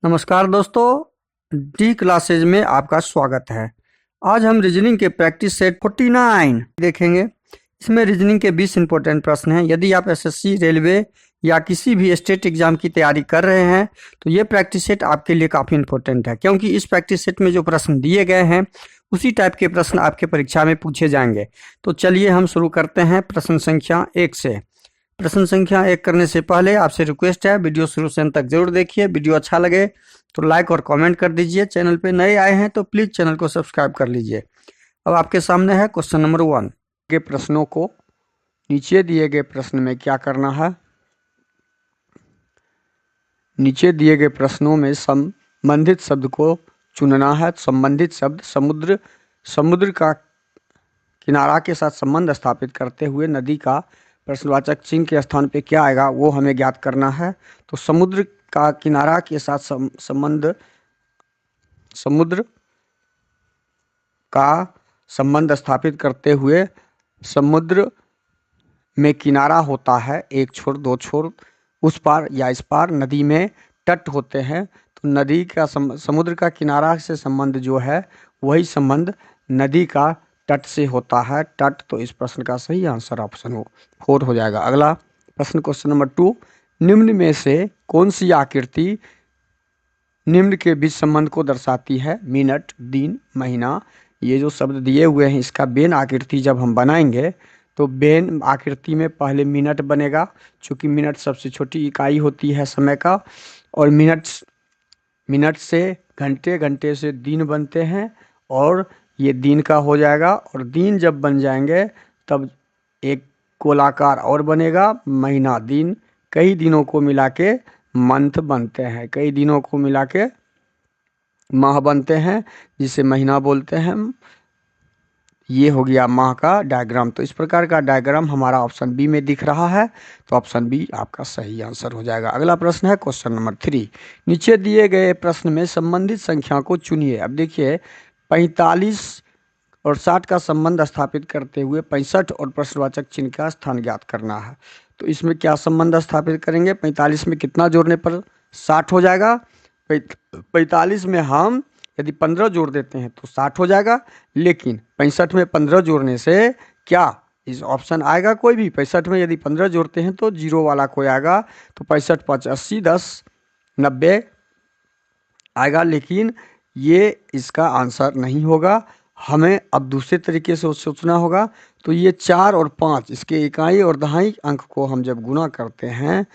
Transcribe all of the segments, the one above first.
नमस्कार दोस्तों, D classes में आपका स्वागत है। आज हम रीजनिंग के प्रैक्टिस सेट 49 देखेंगे। इसमें रीजनिंग के 20 इंपॉर्टेंट प्रश्न हैं। यदि आप एसएससी, रेलवे या किसी भी स्टेट एग्जाम की तैयारी कर रहे हैं तो ये प्रैक्टिस सेट आपके लिए काफ़ी इंपॉर्टेंट है, क्योंकि इस प्रैक्टिस सेट में जो प्रश्न दिए गए हैं उसी टाइप के प्रश्न आपके परीक्षा में पूछे जाएंगे। तो चलिए हम शुरू करते हैं प्रश्न संख्या 1 से। प्रश्न संख्या 1 करने से पहले आपसे रिक्वेस्ट है, वीडियो शुरू से अंत तक जरूर देखिए। वीडियो अच्छा लगे तो लाइक और कमेंट कर दीजिए। चैनल पे नए आए हैं तो प्लीज़ चैनल को सब्सक्राइब कर लीजिए। अब आपके सामने है क्वेश्चन नंबर 1 के प्रश्नों को नीचे दिए गए प्रश्न में क्या करना है। नीचे दिए गए प्रश्नों में संबंधित शब्द को चुनना है। संबंधित शब्द समुद्र का किनारा के साथ संबंध स्थापित करते हुए नदी का प्रश्नवाचक चिन्ह के स्थान पे क्या आएगा वो हमें ज्ञात करना है। तो समुद्र का किनारा के साथ समुद्र का संबंध स्थापित करते हुए समुद्र में किनारा होता है, एक छोर दो छोर, उस पार या इस पार नदी में तट होते हैं। तो नदी का समुद्र का किनारा से संबंध जो है वही संबंध नदी का तट से होता है। तट, तो इस प्रश्न का सही आंसर ऑप्शन 4 हो जाएगा। अगला प्रश्न क्वेश्चन नंबर 2, निम्न में से कौन सी आकृति निम्न के बीच संबंध को दर्शाती है। मिनट, दिन, महीना, ये जो शब्द दिए हुए हैं इसका बेन आकृति जब हम बनाएंगे तो बेन आकृति में पहले मिनट बनेगा, क्योंकि मिनट सबसे छोटी इकाई होती है समय का, और मिनट से घंटे, घंटे से दिन बनते हैं और ये दिन का हो जाएगा। और दिन जब बन जाएंगे तब एक गोलाकार और बनेगा, महीना, दिन, कई दिनों को मिला के मंथ बनते हैं, कई दिनों को मिला के माह बनते हैं, जिसे महीना बोलते हैं। ये हो गया माह का डायग्राम। तो इस प्रकार का डायग्राम हमारा ऑप्शन बी में दिख रहा है, तो ऑप्शन बी आपका सही आंसर हो जाएगा। अगला प्रश्न है क्वेश्चन नंबर 3, नीचे दिए गए प्रश्न में संबंधित संख्या को चुनिए। अब देखिए 45 और 60 का संबंध स्थापित करते हुए 65 और प्रश्नवाचक चिन्ह का स्थान ज्ञात करना है। तो इसमें क्या संबंध स्थापित करेंगे। 45 में कितना जोड़ने पर 60 हो जाएगा। 45 में हम यदि 15 जोड़ देते हैं तो 60 हो जाएगा, लेकिन 65 में 15 जोड़ने से क्या इस ऑप्शन आएगा कोई भी। 65 में यदि 15 जोड़ते हैं तो जीरो वाला कोई आएगा, तो 65 5 80 10 90 आएगा, लेकिन ये इसका आंसर नहीं होगा। हमें अब दूसरे तरीके से सोचना होगा। तो ये 4 और 5 इसके इकाई और दहाई अंक को हम जब गुना करते हैं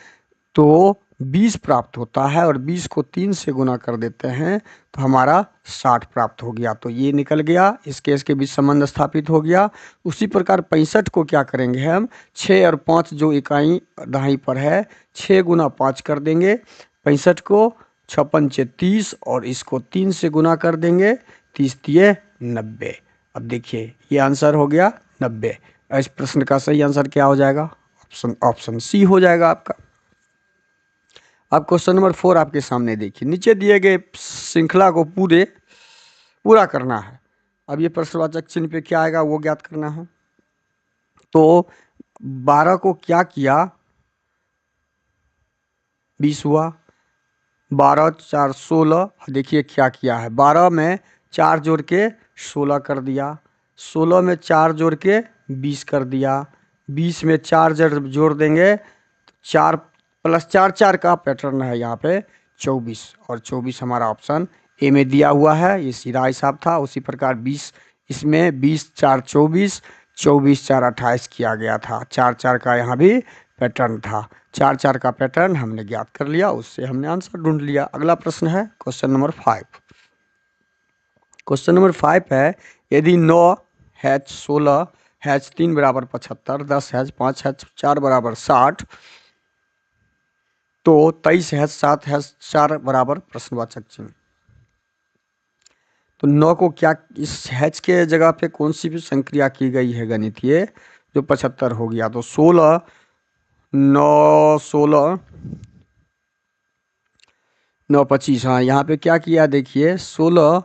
तो 20 प्राप्त होता है, और 20 को 3 से गुना कर देते हैं तो हमारा 60 प्राप्त हो गया। तो ये निकल गया, इसके इसके बीच संबंध स्थापित हो गया। उसी प्रकार 65 को क्या करेंगे हम, 6 और 5 जो इकाई दहाई पर है, 6 गुना 5 कर देंगे। 65 को 6 पंचे 30 और इसको 3 से गुना कर देंगे, 30 तिये 90। अब देखिए ये आंसर हो गया 90। इस प्रश्न का सही आंसर क्या हो जाएगा, ऑप्शन सी हो जाएगा आपका। अब क्वेश्चन नंबर 4 आपके सामने देखिए, नीचे दिए गए श्रृंखला को पूरा करना है। अब ये प्रश्नवाचक चिन्ह पे क्या आएगा वो ज्ञात करना है। तो 12 को क्या किया, 20 हुआ, 12 4 16। देखिए क्या किया है, 12 में 4 जोड़ के 16 कर दिया, 16 में 4 जोड़ के 20 कर दिया, 20 में 4 जोड़ देंगे, 4 + 4 4 का पैटर्न है यहाँ पे 24, और 24 हमारा ऑप्शन ए में दिया हुआ है। ये सीधा हिसाब था। उसी प्रकार 20, इसमें 20 4 24, 24 4 28 किया गया था। 4 4 का यहाँ भी पैटर्न था। 4 4 का पैटर्न हमने ज्ञात कर लिया, उससे हमने आंसर ढूंढ लिया। अगला प्रश्न है क्वेश्चन नंबर 5। क्वेश्चन नंबर 5 है, यदि 9 हैच 16 हैच 3 बराबर 75, 10 हैच 5 हैच 4 बराबर 60, तो 23 हैच 7 हैच 4 बराबर प्रश्नवाचक चिन्ह। तो 9 को क्या, इस हैच के जगह पे कौन सी भी संक्रिया की गई है गणितीय, जो 75 हो गया। तो 16 9 16 9 25, हाँ यहाँ पे क्या किया देखिए, 16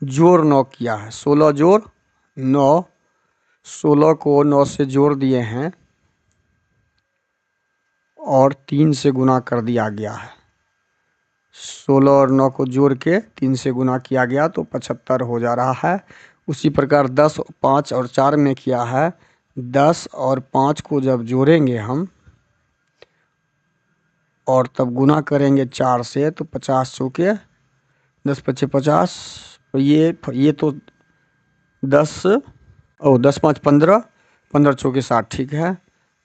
जोड़ 9 किया है, 16 जोड़ 9, 16 को 9 से जोड़ दिए हैं और 3 से गुना कर दिया गया है। 16 और 9 को जोड़ के 3 से गुना किया गया तो 75 हो जा रहा है। उसी प्रकार 10, 5 और 4 में किया है। 10 और 5 को जब जोड़ेंगे हम और तब गुना करेंगे 4 से तो 50 चौके 10 पच्चे 50। ये तो 10 और 10 5 15, 15 चौके 60, ठीक है।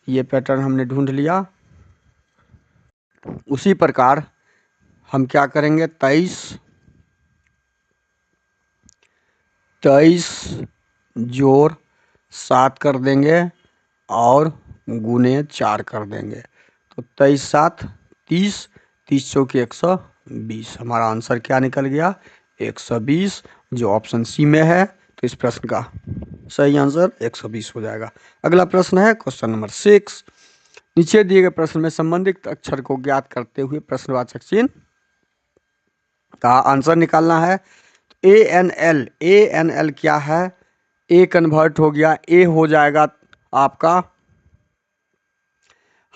ये पैटर्न हमने ढूंढ लिया। उसी प्रकार हम क्या करेंगे, 23 जोड़ 7 कर देंगे और गुने 4 कर देंगे तो 23 7 30, 30 चौके 120। हमारा आंसर क्या निकल गया, 120, जो ऑप्शन सी में है। तो इस प्रश्न का सही आंसर 120 हो जाएगा। अगला प्रश्न है क्वेश्चन नंबर 6। नीचे दिए गए प्रश्न में संबंधित अक्षर को ज्ञात करते हुए प्रश्नवाचक चिन्ह का आंसर निकालना है। ANL क्या है, ए कन्वर्ट हो गया, ए हो जाएगा आपका,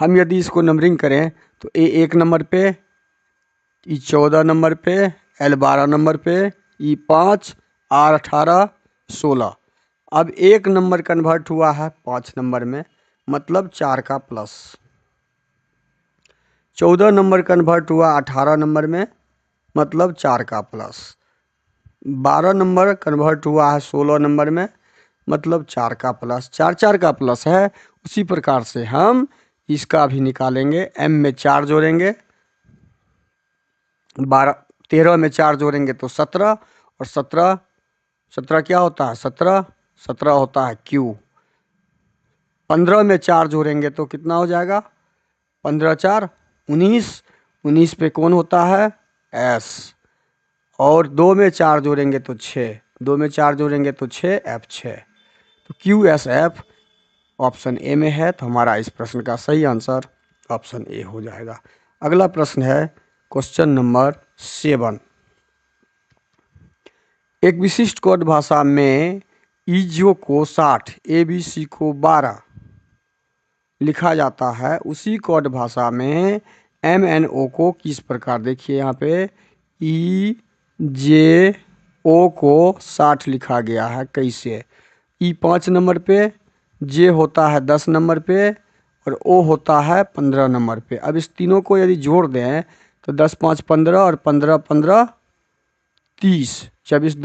हम यदि इसको नंबरिंग करें तो ए 1 नंबर पे, ई 14 नंबर पे, L 12 नंबर पे, ई 5, R 18, 16। अब 1 नंबर कन्वर्ट हुआ है 5 नंबर में, मतलब 4 का प्लस। 14 नंबर कन्वर्ट हुआ 18 नंबर में, मतलब 4 का प्लस। 12 नंबर कन्वर्ट हुआ है 16 नंबर में, मतलब 4 का प्लस। 4 4 का प्लस है। उसी प्रकार से हम इसका भी निकालेंगे। M में 4 जोड़ेंगे, 13 में 4 जोड़ेंगे तो 17, और 17 क्या होता है, 17 होता है Q। 15 में 4 जोड़ेंगे तो कितना हो जाएगा, 15 4 19, 19 पे कौन होता है, S। और 2 में 4 जोड़ेंगे तो 6, 2 में 4 जोड़ेंगे तो 6 F 6। तो QSF ऑप्शन ए में है। तो हमारा इस प्रश्न का सही आंसर ऑप्शन ए हो जाएगा। अगला प्रश्न है क्वेश्चन नंबर 7। एक विशिष्ट कोड भाषा में ईजो को 60, ABC को 12 लिखा जाता है, उसी कोड भाषा में MNO को किस प्रकार, देखिए यहाँ पे EJO को 60 लिखा गया है, कैसे। E 5 नंबर पे, J होता है 10 नंबर पे, और O होता है 15 नंबर पे। अब इस तीनों को यदि जोड़ दें तो 10 5 15 और 15 15 30। जब इस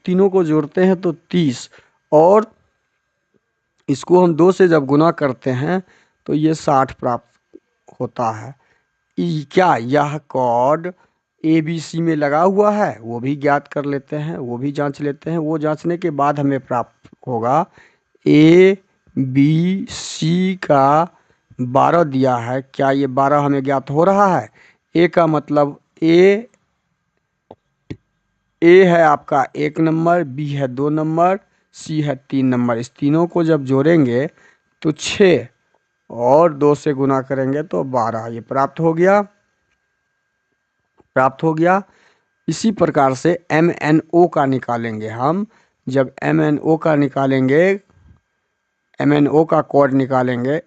तीनों को जोड़ते हैं तो 30, और इसको हम 2 से जब गुना करते हैं तो ये 60 प्राप्त होता है। क्या यह कोड ABC में लगा हुआ है, वो भी ज्ञात कर लेते हैं, वो भी जांच लेते हैं। वो जांचने के बाद हमें प्राप्त होगा ABC का 12 दिया है, क्या ये 12 हमें ज्ञात हो रहा है। ए का मतलब ए है आपका 1 नंबर, B है 2 नंबर, C है 3 नंबर। इस तीनों को जब जोड़ेंगे तो 6 और 2 से गुना करेंगे तो 12, ये प्राप्त हो गया। इसी प्रकार से MNO का निकालेंगे हम। जब MNO का निकालेंगे, MNO का कोड निकालेंगे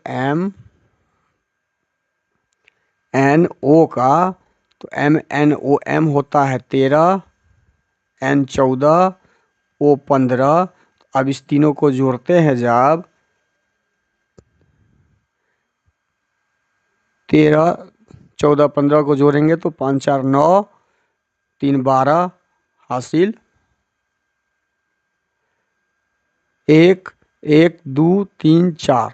MNO का, तो MNO M होता है 13, N 14, O 15। अब इस तीनों को जोड़ते हैं जब 13 14 15 को जोड़ेंगे तो 5 4 9, 3 12 हासिल 1 1 2 3 4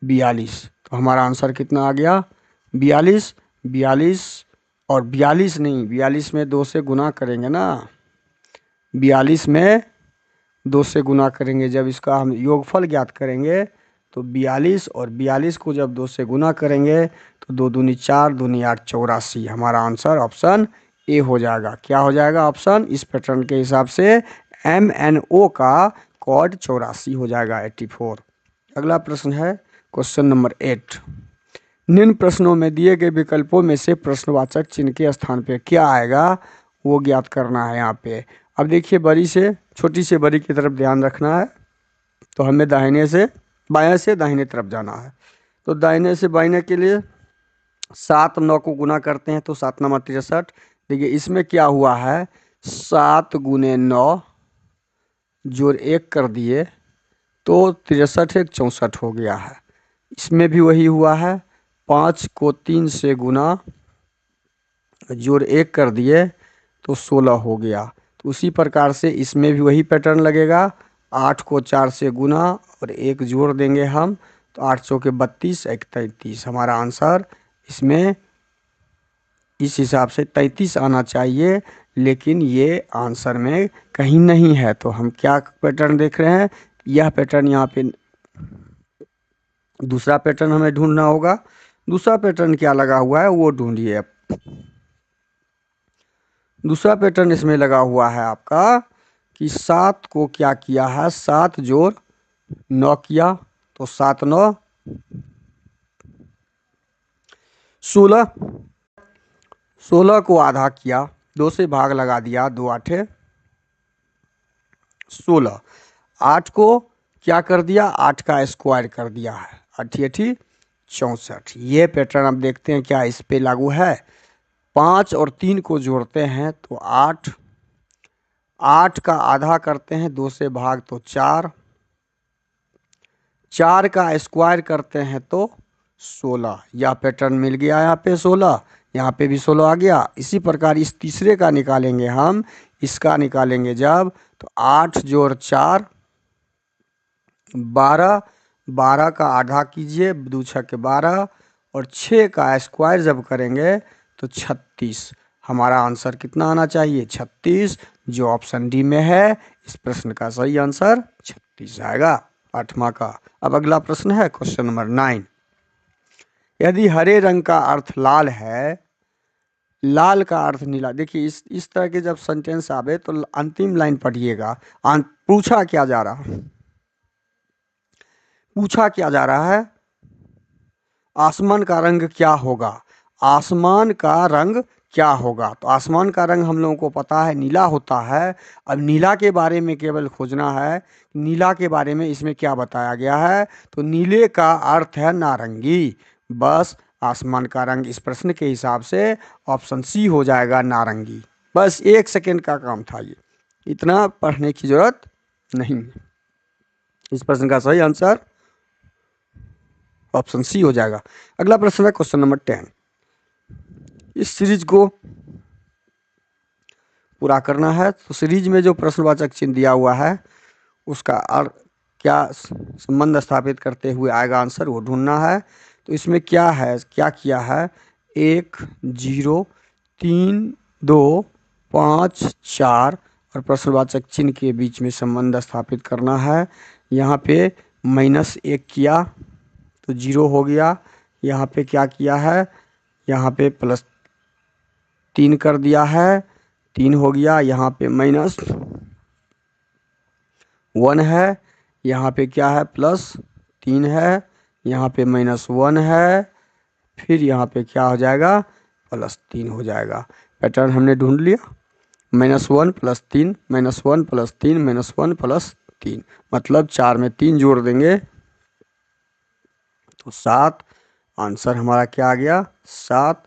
42। तो हमारा आंसर कितना आ गया, 42। 42 और 42 नहीं, 42 में 2 से गुना करेंगे ना, 42 में 2 से गुना करेंगे। जब इसका हम योगफल ज्ञात करेंगे तो 42, और 42 को जब 2 से गुना करेंगे तो 2 दूनी 4, दूनी 8 84। हमारा आंसर ऑप्शन ए हो जाएगा। क्या हो जाएगा ऑप्शन, इस पैटर्न के हिसाब से MNO का कोड 84 हो जाएगा, 84। अगला प्रश्न है क्वेश्चन नंबर 8। निम्न प्रश्नों में दिए गए विकल्पों में से प्रश्नवाचक चिन्ह के स्थान पे क्या आएगा, वो ज्ञात करना है यहाँ पे। अब देखिए, छोटी से बड़ी की तरफ ध्यान रखना है। तो हमें बाएं से दाहिने तरफ जाना है। तो दाहिने से बाइने के लिए 7 9 को गुना करते हैं तो 7 9 63। देखिए इसमें क्या हुआ है, 7 गुने 9 जोड़ 1 कर दिए तो 63 एक 64 हो गया है। इसमें भी वही हुआ है, 5 को 3 से गुना जोड़ 1 कर दिए तो 16 हो गया। तो उसी प्रकार से इसमें भी वही पैटर्न लगेगा, 8 को 4 से गुना और 1 जोड़ देंगे हम तो 8 चौके 32 एक 33। हमारा आंसर इसमें इस हिसाब से 33 आना चाहिए, लेकिन ये आंसर में कहीं नहीं है। तो हम क्या पैटर्न देख रहे हैं, यह पैटर्न यहाँ पे दूसरा पैटर्न हमें ढूंढना होगा। दूसरा पैटर्न क्या लगा हुआ है वो ढूंढिए। दूसरा पैटर्न इसमें लगा हुआ है आपका कि 7 को क्या किया है, 7 जोड़ 9 किया तो 7 9 16। 16 को आधा किया, 2 से भाग लगा दिया, 2 8 16। 8 को क्या कर दिया, 8 का स्क्वायर कर दिया है, 8 8 64। ये पैटर्न आप देखते हैं क्या इस पे लागू है। 5 और 3 को जोड़ते हैं तो 8, 8 का आधा करते हैं 2 से भाग तो 4, 4 का स्क्वायर करते हैं तो 16। यह पैटर्न मिल गया यहाँ पे 16, यहाँ पे भी 16 आ गया। इसी प्रकार इस तीसरे का निकालेंगे हम, इसका निकालेंगे जब तो 8 जोड़ 4 12, 12 का आधा कीजिए 2 6 12 और 6 का स्क्वायर जब करेंगे तो 36। हमारा आंसर कितना आना चाहिए, 36, जो ऑप्शन डी में है। इस प्रश्न का सही आंसर 36 आएगा, 8वां का। अब अगला प्रश्न है क्वेश्चन नंबर 9। यदि हरे रंग का अर्थ लाल है, लाल का अर्थ नीला। देखिए इस तरह के जब सेंटेंस आवे तो अंतिम लाइन पढ़िएगा। पूछा क्या जा रहा है, पूछा क्या जा रहा है, आसमान का रंग क्या होगा, आसमान का रंग क्या होगा। तो आसमान का रंग हम लोगों को पता है नीला होता है। अब नीला के बारे में केवल खोजना है, नीला के बारे में इसमें क्या बताया गया है। तो नीले का अर्थ है नारंगी। बस आसमान का रंग इस प्रश्न के हिसाब से ऑप्शन सी हो जाएगा, नारंगी। बस 1 सेकेंड का काम था, ये इतना पढ़ने की जरूरत नहीं। इस प्रश्न का सही आंसर ऑप्शन सी हो जाएगा। अगला प्रश्न है क्वेश्चन नंबर 10। इस सीरीज को पूरा करना है तो सीरीज में जो प्रश्नवाचक चिन्ह दिया हुआ है उसका क्या संबंध स्थापित करते हुए आएगा आंसर, वो ढूंढना है। तो इसमें क्या है, क्या किया है, 1 0 3 2 5 4 और प्रश्नवाचक चिन्ह के बीच में संबंध स्थापित करना है। यहाँ पे -1 किया तो 0 हो गया। यहाँ पे क्या किया है, यहाँ पे +3 कर दिया है, 3 हो गया। यहाँ पे -1 है, यहाँ पे क्या है +3 है, यहाँ पे -1 है, फिर यहाँ पे क्या हो जाएगा +3 हो जाएगा। पैटर्न हमने ढूंढ लिया, -1 +3 -1 +3 -1 +3, मतलब 4 में 3 जोड़ देंगे तो 7। आंसर हमारा क्या आ गया, 7।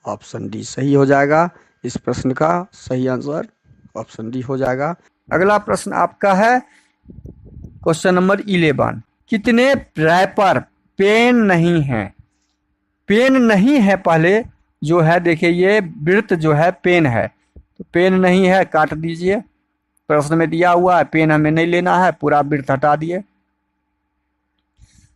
ऑप्शन डी सही हो जाएगा। इस प्रश्न का सही आंसर ऑप्शन डी हो जाएगा। अगला प्रश्न आपका है क्वेश्चन नंबर 11। कितने रैपर पेन नहीं है, पेन नहीं है पहले जो है, देखिए ये वृत्त जो है पेन है, तो पेन नहीं है काट दीजिए। प्रश्न में दिया हुआ है पेन हमें नहीं लेना है, पूरा वृत्त हटा दिए।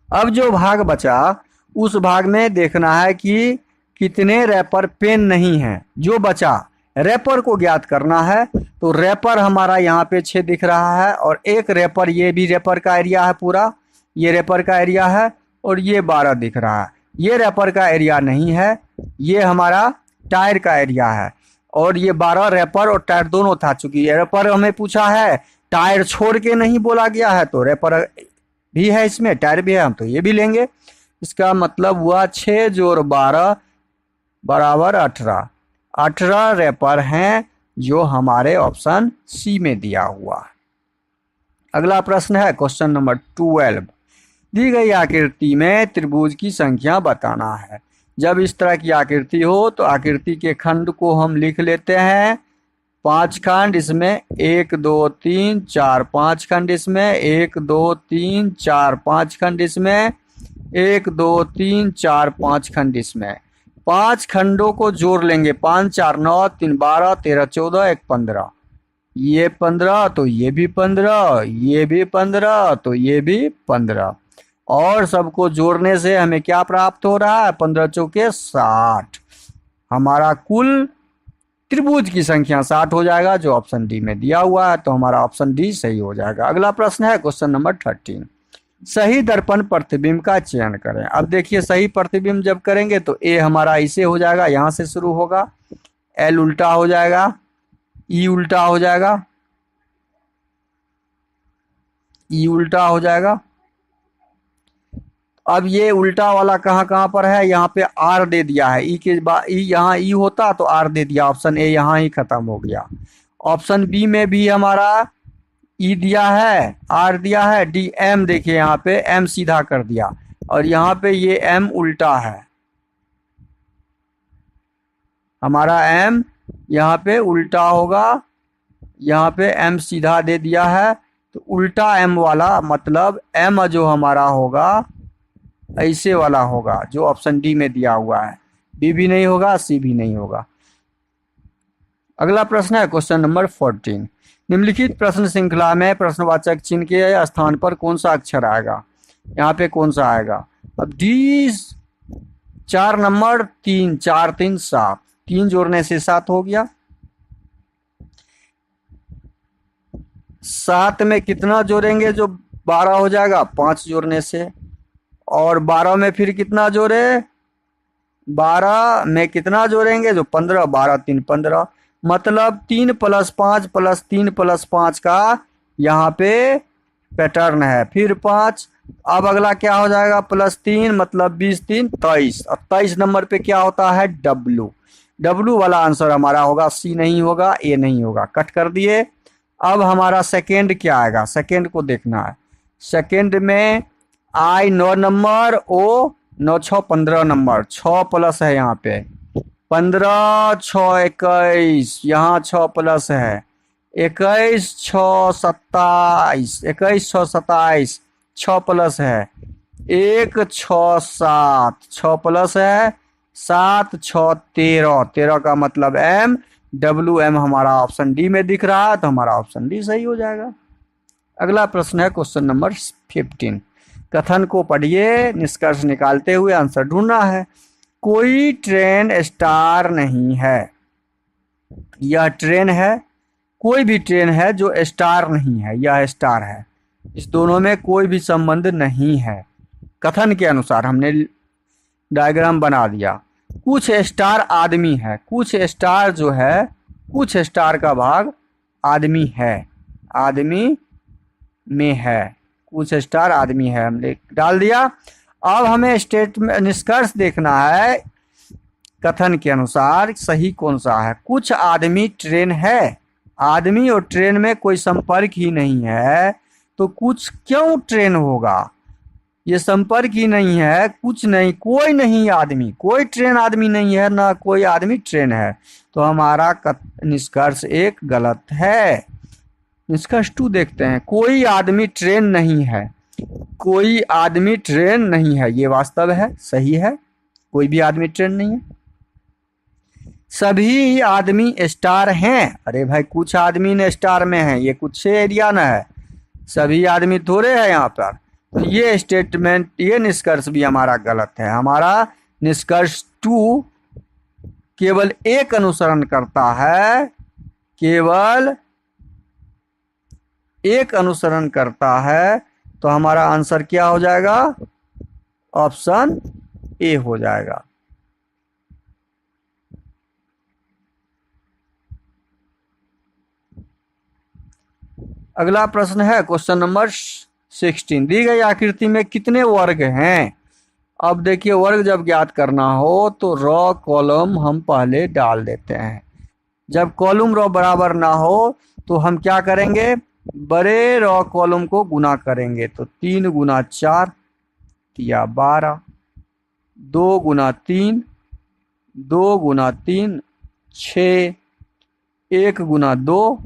अब जो भाग बचा उस भाग में देखना है कि कितने रैपर पेन नहीं है। जो बचा रैपर को ज्ञात करना है। तो रैपर हमारा यहाँ पे 6 दिख रहा है और एक रैपर, ये भी रैपर का एरिया है पूरा, ये रैपर का एरिया है और ये 12 दिख रहा है। ये रैपर का एरिया नहीं है, ये हमारा टायर का एरिया है और ये 12 रैपर और टायर दोनों था। चूंकि रैपर हमें पूछा है, टायर छोड़ के नहीं बोला गया है, तो रैपर भी है इसमें, टायर भी है, हम तो ये भी लेंगे। इसका मतलब हुआ 6 जोड़ 12 बराबर 18। 18 रैपर हैं जो हमारे ऑप्शन सी में दिया हुआ है। अगला प्रश्न है क्वेश्चन नंबर 12। दी गई आकृति में त्रिभुज की संख्या बताना है। जब इस तरह की आकृति हो तो आकृति के खंड को हम लिख लेते हैं 5 खंड, इसमें 1 2 3 4 5 खंड, इसमें 1 2 3 4 5 खंड, इसमें 1 2 3 4 5 खंड, इसमें 5 खंडों को जोड़ लेंगे। 5 4 9 3 12 13 14 1 15, ये 15 तो ये भी 15, ये भी 15 तो ये भी 15, और सबको जोड़ने से हमें क्या प्राप्त हो रहा है? 15 चौके 60। हमारा कुल त्रिभुज की संख्या 60 हो जाएगा, जो ऑप्शन डी में दिया हुआ है। तो हमारा ऑप्शन डी सही हो जाएगा। अगला प्रश्न है क्वेश्चन नंबर 13। सही दर्पण प्रतिबिंब का चयन करें। अब देखिए, सही प्रतिबिंब जब करेंगे तो ए हमारा ऐसे हो जाएगा, यहां से शुरू होगा, एल उल्टा हो जाएगा, ई उल्टा हो जाएगा, ई उल्टा हो जाएगा। अब ये उल्टा वाला कहाँ कहाँ पर है? यहाँ पे आर दे दिया है, ई के बाद ई, यहाँ ई होता तो आर दे दिया, ऑप्शन ए यहाँ ही खत्म हो गया। ऑप्शन बी में भी हमारा ई दिया है, आर दिया है, डी एम, देखिए यहाँ पे एम सीधा कर दिया, और यहाँ पे ये एम उल्टा है, हमारा एम यहाँ पे उल्टा होगा, यहाँ पे एम सीधा दे दिया है, तो उल्टा एम वाला मतलब एम जो हमारा होगा ऐसे वाला होगा, जो ऑप्शन डी में दिया हुआ है। बी भी नहीं होगा, सी भी नहीं होगा। अगला प्रश्न है क्वेश्चन नंबर 14। निम्नलिखित प्रश्न श्रृंखला में प्रश्नवाचक चिन्ह के स्थान पर कौन सा अक्षर आएगा? यहाँ पे कौन सा आएगा? अब डी 4 नंबर 3, 4 3 7, 3 जोड़ने से 7 हो गया। 7 में कितना जोड़ेंगे जो 12 हो जाएगा? 5 जोड़ने से। और 12 में फिर कितना जोड़े? 12 में कितना जोड़ेंगे जो 15, 12 3 15, मतलब 3 + 5 + 3 + 5 का यहाँ पे पैटर्न है। फिर 5, अब अगला क्या हो जाएगा? +3 मतलब 20 3 23, और 23 नंबर पे क्या होता है? डब्लू। डब्लू वाला आंसर हमारा होगा, सी नहीं होगा, ए नहीं होगा, कट कर दिए। अब हमारा सेकेंड क्या आएगा? सेकेंड को देखना है। सेकेंड में आई 9 नंबर, ओ 9 6 15 नंबर, 6 प्लस है यहाँ पे, 15 6 21, यहाँ 6 प्लस है, 21 6 27, 21 6 27, 6 प्लस है, 1 6 7, 6 प्लस है, 7 6 13, 13 का मतलब एम, डब्ल्यू एम हमारा ऑप्शन डी में दिख रहा है, तो हमारा ऑप्शन डी सही हो जाएगा। अगला प्रश्न है क्वेश्चन नंबर 15। कथन को पढ़िए, निष्कर्ष निकालते हुए आंसर ढूंढना है। कोई ट्रेन स्टार नहीं है। यह ट्रेन है, कोई भी ट्रेन है जो स्टार नहीं है, यह स्टार है। इस दोनों में कोई भी संबंध नहीं है। कथन के अनुसार हमने डायग्राम बना दिया। कुछ स्टार आदमी है, कुछ स्टार जो है, कुछ स्टार का भाग आदमी है, आदमी में है, कुछ स्टार आदमी है, हमने डाल दिया। अब हमें स्टेटमेंट निष्कर्ष देखना है, कथन के अनुसार सही कौन सा है। कुछ आदमी ट्रेन है, आदमी और ट्रेन में कोई संपर्क ही नहीं है, तो कुछ क्यों ट्रेन होगा? ये संपर्क ही नहीं है, कुछ नहीं, कोई नहीं आदमी, कोई ट्रेन आदमी नहीं है, ना कोई आदमी ट्रेन है, तो हमारा निष्कर्ष 1 गलत है। निष्कर्ष 2 देखते हैं। कोई आदमी ट्रेन नहीं है, कोई आदमी ट्रेन नहीं है, ये वास्तव है, सही है, कोई भी आदमी ट्रेन नहीं है। सभी आदमी स्टार हैं, अरे भाई कुछ आदमी ने स्टार में है, ये कुछ से एरिया ना है, सभी आदमी थोड़े हैं यहाँ पर। तो ये स्टेटमेंट, ये निष्कर्ष भी हमारा गलत है। हमारा निष्कर्ष 2 केवल एक अनुसरण करता है, केवल एक अनुसरण करता है, तो हमारा आंसर क्या हो जाएगा? ऑप्शन ए हो जाएगा। अगला प्रश्न है क्वेश्चन नंबर 16। दी गई आकृति में कितने वर्ग हैं? अब देखिए, वर्ग जब ज्ञात करना हो तो रॉ कॉलम हम पहले डाल देते हैं। जब कॉलम रॉ बराबर ना हो तो हम क्या करेंगे? बड़े रॉ कॉलम को गुना करेंगे, तो 3 × 4 या 12, 2 गुना 3, 2 गुना 3 6, 1 गुना 2,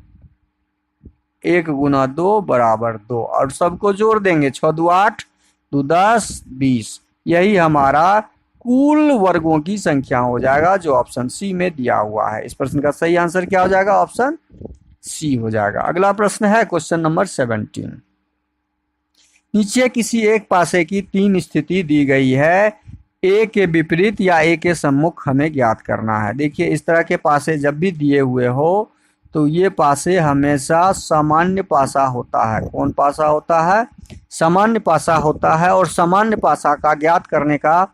1 गुना 2 बराबर 2, और सबको जोड़ देंगे। 6 2 8, 2 10, 20। यही हमारा कुल वर्गों की संख्या हो जाएगा, जो ऑप्शन सी में दिया हुआ है। इस प्रश्न का सही आंसर क्या हो जाएगा? ऑप्शन सी हो जाएगा। अगला प्रश्न है क्वेश्चन नंबर 17। नीचे किसी एक पासे की 3 स्थिति दी गई है, ए के विपरीत या ए के सम्मुख हमें ज्ञात करना है। देखिए, इस तरह के पासे जब भी दिए हुए हो तो ये पासे हमेशा सामान्य पासा होता है। कौन पासा होता है? सामान्य पासा होता है। और सामान्य पासा का ज्ञात करने का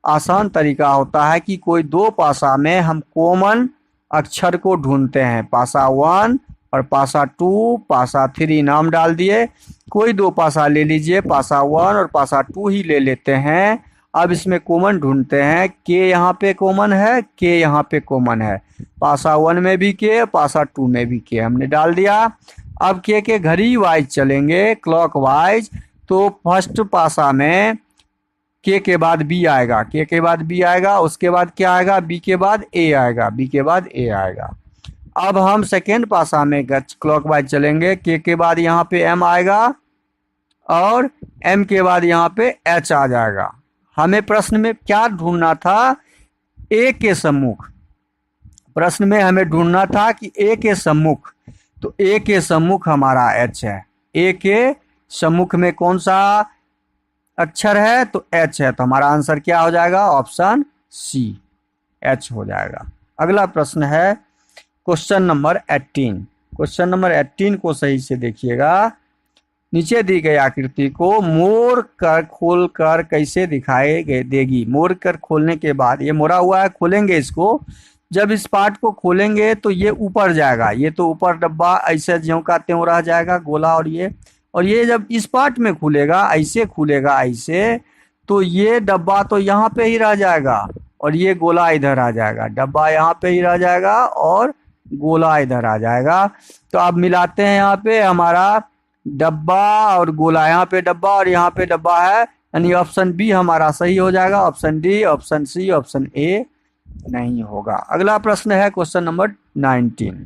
आसान तरीका होता है कि कोई दो पासा में हम कॉमन अक्षर को ढूंढते हैं। पासा 1 और पासा 2, पासा 3 नाम डाल दिए। कोई दो पासा ले लीजिए, पासा 1 और पासा 2 ही ले लेते हैं। अब इसमें कॉमन ढूंढते हैं। के यहाँ पे कॉमन है, के यहाँ पे कॉमन है। पासा 1 में भी के, पासा 2 में भी के हमने डाल दिया। अब के घड़ी वाइज चलेंगे, क्लॉक वाइज। तो फर्स्ट पासा में के बाद बी आएगा, के बाद बी आएगा, उसके बाद क्या आएगा? बी के बाद ए आएगा, बी के बाद ए आएगा। अब हम सेकेंड पासा में क्लॉक वाइज चलेंगे। के बाद यहाँ पे एम आएगा और एम के बाद यहाँ पे एच आ जाएगा। हमें प्रश्न में क्या ढूंढना था? ए के सम्मुख। प्रश्न में हमें ढूंढना था कि ए के सम्मुख, तो ए के सम्मुख हमारा एच है। ए के सम्मुख में कौन सा अक्षर है? तो एच है। तो हमारा आंसर क्या हो जाएगा? ऑप्शन सी, एच हो जाएगा। अगला प्रश्न है क्वेश्चन नंबर 18। क्वेश्चन नंबर 18 को सही से देखिएगा। नीचे दी गई आकृति को मोड़ कर खोल कर कैसे दिखाई देगी? मोड़ कर खोलने के बाद, ये मोड़ा हुआ है, खोलेंगे इसको। जब इस पार्ट को खोलेंगे तो ये ऊपर जाएगा। ये तो ऊपर डब्बा ऐसे ज्यों का त्यों रह जाएगा, गोला। और ये जब इस पार्ट में खुलेगा, ऐसे खुलेगा ऐसे, तो ये डब्बा तो यहाँ पे ही रह जाएगा और ये गोला इधर आ जाएगा। डब्बा यहाँ पे ही रह जाएगा और गोला इधर आ जाएगा। तो अब मिलाते हैं, यहाँ पे हमारा डब्बा और गोला, यहाँ पे डब्बा और यहाँ पे डब्बा है, यानी ऑप्शन बी हमारा सही हो जाएगा। Option D, option C, option A नहीं होगा। अगला प्रश्न है क्वेश्चन नंबर 19।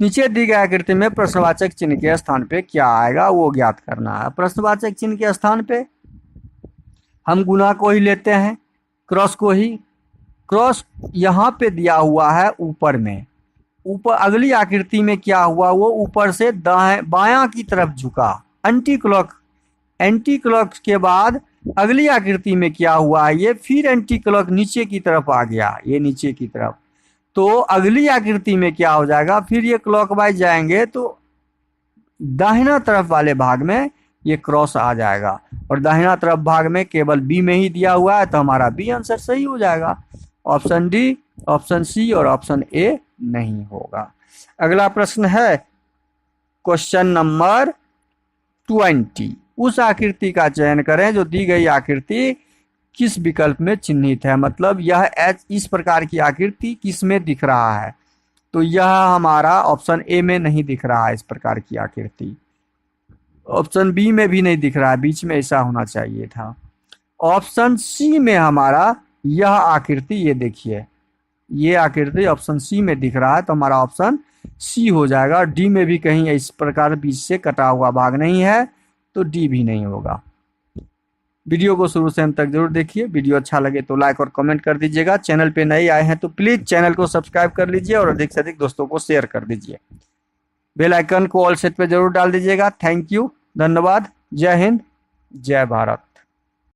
नीचे दी गई आकृति में प्रश्नवाचक चिन्ह के स्थान पे क्या आएगा वो ज्ञात करना है। प्रश्नवाचक चिन्ह के स्थान पे हम गुना को ही लेते हैं, क्रॉस को ही। क्रॉस यहाँ पे दिया हुआ है ऊपर में। ऊपर अगली आकृति में क्या हुआ? वो ऊपर से दाएं बायां की तरफ झुका, एंटी क्लॉक। एंटी क्लॉक के बाद अगली आकृति में क्या हुआ? ये फिर एंटी क्लॉक नीचे की तरफ आ गया, ये नीचे की तरफ। तो अगली आकृति में क्या हो जाएगा? फिर ये क्लॉकवाइज जाएंगे तो दाहिना तरफ वाले भाग में ये क्रॉस आ जाएगा। और दाहिना तरफ भाग में केवल बी में ही दिया हुआ है, तो हमारा बी आंसर सही हो जाएगा। ऑप्शन डी, ऑप्शन सी और ऑप्शन ए नहीं होगा। अगला प्रश्न है क्वेश्चन नंबर 20। उस आकृति का चयन करें जो दी गई आकृति किस विकल्प में चिन्हित है। मतलब यह एच, इस प्रकार की आकृति किस में दिख रहा है? तो यह हमारा ऑप्शन ए में नहीं दिख रहा है। इस प्रकार की आकृति ऑप्शन बी में भी नहीं दिख रहा है, बीच में ऐसा होना चाहिए था। ऑप्शन सी में हमारा यह आकृति, ये देखिए, ये आकृति ऑप्शन सी में दिख रहा है, तो हमारा ऑप्शन सी हो जाएगा। डी में भी कहीं इस प्रकार बीच से कटा हुआ भाग नहीं है, तो डी भी नहीं होगा। वीडियो को शुरू से अंत तक जरूर देखिए। वीडियो अच्छा लगे तो लाइक और कमेंट कर दीजिएगा। चैनल पे नए आए हैं तो प्लीज चैनल को सब्सक्राइब कर लीजिए और अधिक से अधिक दोस्तों को शेयर कर दीजिए। बेल आइकन को ऑल सेट पे जरूर डाल दीजिएगा। थैंक यू, धन्यवाद। जय हिंद, जय भारत।